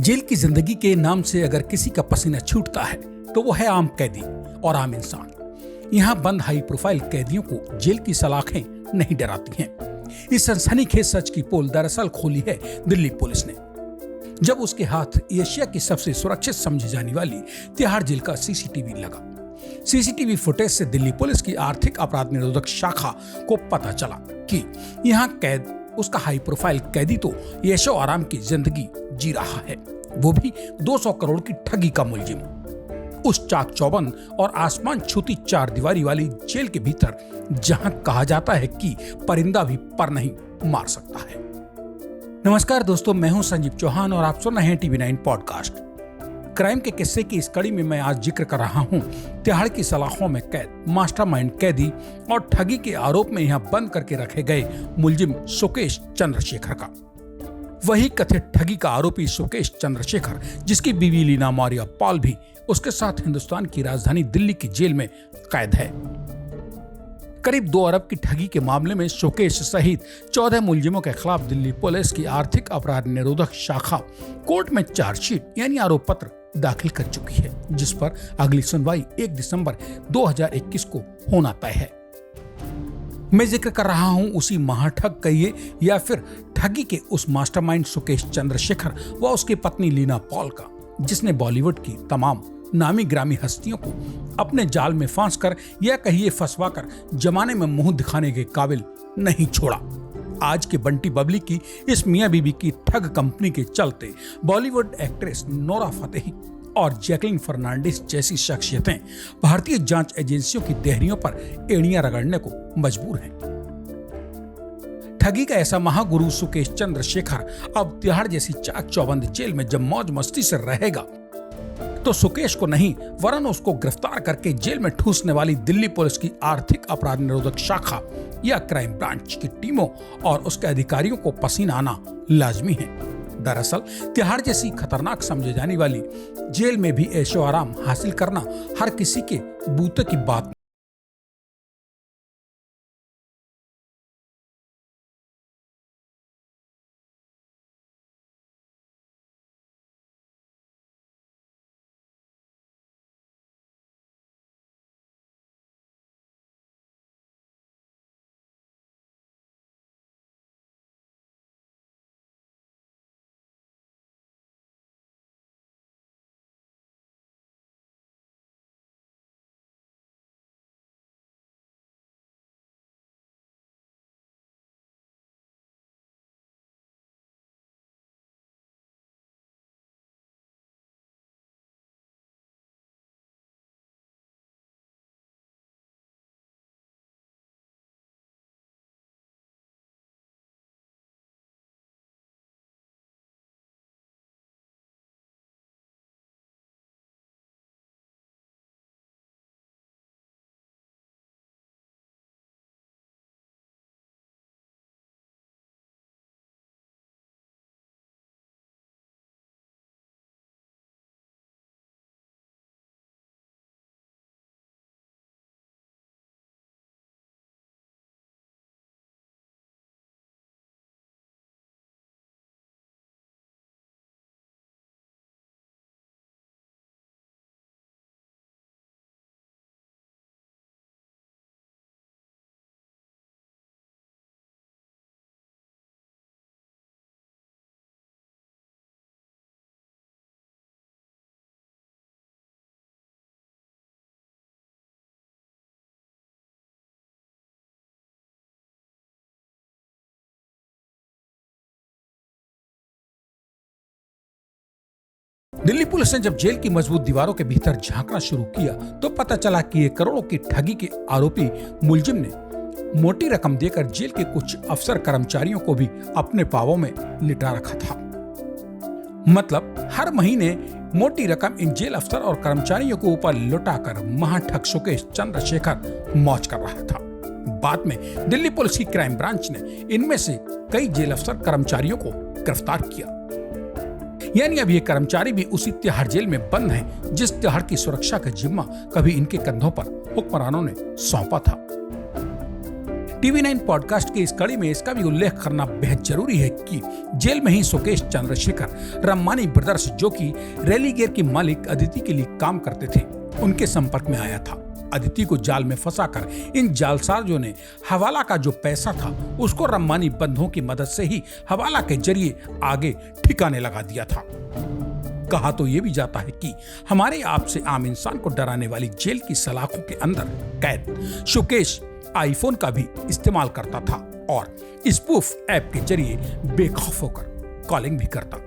Jail की जिंदगी के नाम से अगर किसी का पसीना छूटता है तो वो है आम कैदी और आम इंसान। यहाँ बंद हाई प्रोफाइल कैदियों को जेल की सलाखें नहीं डराती हैं। इस सनसनीखेज सच की पोल दरअसल खोली है दिल्ली पुलिस ने, जब उसके हाथ एशिया की सबसे सुरक्षित समझी जाने वाली तिहाड़ जेल का सीसीटीवी लगा। सीसीटीवी फुटेज से दिल्ली पुलिस की आर्थिक अपराध निरोधक शाखा को पता चला कि यहाँ कैद उसका हाई प्रोफाइल कैदी तो ऐशो आराम की जिंदगी जी रहा है, वो भी 200 करोड़ की ठगी का मुलजिम। उस चाक चौबंद और आसमान छूती चार दीवारी वाली जेल के भीतर, जहां कहा जाता है कि परिंदा भी पर नहीं मार सकता है। नमस्कार दोस्तों, मैं हूं संजीव चौहान और आप सुन रहे हैं TV9 पॉडकास्ट। क्राइम के किस्से की इस कड़ी में मैं आज जिक्र कर रहा हूं तिहाड़ की सलाखों में कैद मास्टरमाइंड कैदी और ठगी के आरोप में यहां बंद करके रखे गए मुलजिम सुकेश चंद्रशेखर का। वही कथित ठगी का आरोपी सुकेश चंद्रशेखर, जिसकी बीवी लीना मौर्य पॉल भी उसके साथ हिंदुस्तान की राजधानी दिल्ली की जेल में कैद है। करीब 2 अरब की ठगी के मामले में सुकेश सहित 14 मुलजिमों के खिलाफ दिल्ली पुलिस की आर्थिक अपराध निरोधक शाखा कोर्ट में चार्जशीट यानी आरोप पत्र दाखिल कर चुकी है, जिस पर अगली सुनवाई 1 दिसंबर 2021 को होना तय है। मैं जिक्र कर रहा हूं उसी महाठग कहिए या फिर ठगी के उस मास्टरमाइंड सुकेश चंद्रशेखर व उसकी पत्नी लीना पॉल का, जिसने बॉलीवुड की तमाम नामी ग्रामी हस्तियों को अपने जाल में फांस कर या कहिए फंसवा कर जमाने में मुंह दिखाने के काबिल नहीं छोड़ा। आज के बंटी बबली की इस मियां बीबी की ठग कंपनी के चलते बॉलीवुड एक्ट्रेस नोरा फतेही और जैकलिन फर्नांडिस जैसी शख्सियतें भारतीय जांच एजेंसियों की देहरियों पर एड़ियां रगड़ने को मजबूर हैं। ठगी का ऐसा महागुरु सुकेश चंद्रशेखर अब तिहाड़ जैसी चाक चौबंद जेल में जब मौज मस्ती से रहेगा तो सुकेश को नहीं वरन उसको गिरफ्तार करके जेल में ठूसने वाली दिल्ली पुलिस की आर्थिक अपराध निरोधक शाखा या क्राइम ब्रांच की टीमों और उसके अधिकारियों को पसीना आना लाजमी है। दरअसल तिहाड़ जैसी खतरनाक समझे जाने वाली जेल में भी ऐशो आराम हासिल करना हर किसी के बूते की बात। दिल्ली पुलिस ने जब जेल की मजबूत दीवारों के भीतर झांकना शुरू किया तो पता चला कि ये करोड़ों की ठगी के आरोपी मुलजिम ने मोटी रकम देकर जेल के कुछ अफसर कर्मचारियों को भी अपने पावों में लिटा रखा था। मतलब हर महीने मोटी रकम इन जेल अफसर और कर्मचारियों के ऊपर लुटाकर महाठग सुकेश चंद्रशेखर मौज कर रहा था। बाद में दिल्ली पुलिस की क्राइम ब्रांच ने इनमें से कई जेल अफसर कर्मचारियों को गिरफ्तार किया। यानी अब ये कर्मचारी भी उसी तिहाड़ जेल में बंद हैं, जिस तिहाड़ की सुरक्षा का जिम्मा कभी इनके कंधों पर हुक्मरानों ने सौंपा था। टीवी 9 पॉडकास्ट की इस कड़ी में इसका भी उल्लेख करना बेहद जरूरी है कि जेल में ही सुकेश चंद्रशेखर रम्मानी ब्रदर्स, जो कि रेलीगेयर की मालिक अदिति के लिए काम करते थे, उनके संपर्क में आया था। अदिति को जाल में फंसाकर इन जालसाजों ने हवाला का जो पैसा था उसको रम्मानी बंधुओं की मदद से ही हवाला के जरिए आगे ठिकाने लगा दिया था। कहा तो ये भी जाता है कि हमारे आप से आम इंसान को डराने वाली जेल की सलाखों के अंदर कैद सुकेश आईफोन का भी इस्तेमाल करता था और स्पूफ ऐप के जरिए बेखौफ होकर कॉलिंग भी करता।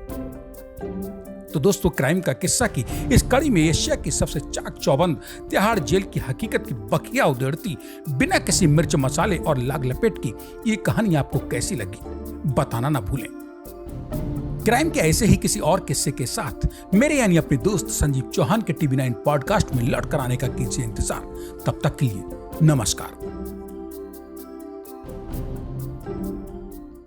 तो दोस्तों, क्राइम का किस्सा की इस कड़ी में एशिया की सबसे चाक चौबंद तिहाड़ जेल की हकीकत की बखिया उधेड़ती बिना किसी मिर्च मसाले और लाग लपेट की ये कहानी आपको कैसी लगी बताना ना भूलें। क्राइम के ऐसे ही किसी और किस्से के साथ मेरे यानी अपने दोस्त संजीव चौहान के टीवी 9 पॉडकास्ट में लौट कर आने का कीजिए इंतजार। तब तक के लिए नमस्कार।